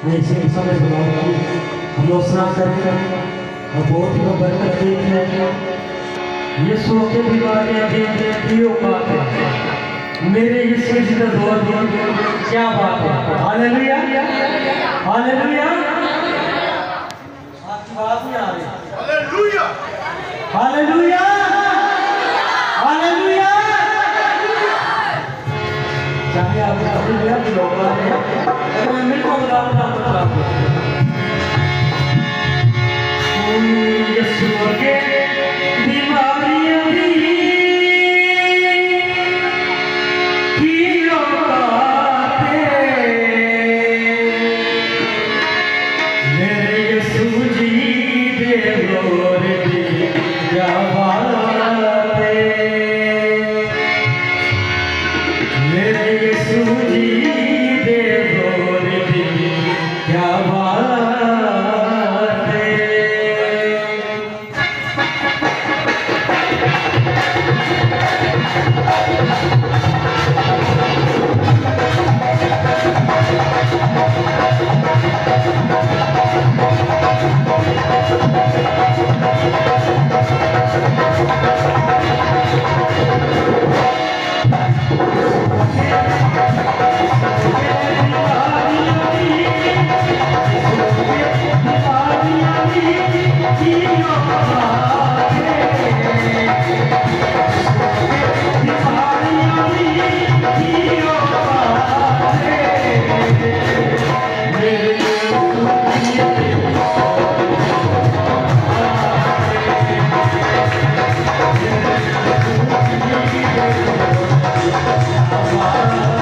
मैं इसी समय बुलाऊंगा हम लोग स्नान करके और बहुत ही बरकत देख यीशु के बीमारियां दियो पाते मेरे यीशु जी का दौर क्या बात है। हालेलुया हालेलुया आपकी बात नहीं आ रही। हालेलुया हालेलुया हालेलुया चाहे आप हालेलुया भी लोग आ रहे हैं अगर मैं मिल को बता यीशु के बीमारियां दियो पाते मेरे यीशु जी दे गोर दिया बाते मेरे यीशु जी दे गोर दिया बाते Wow.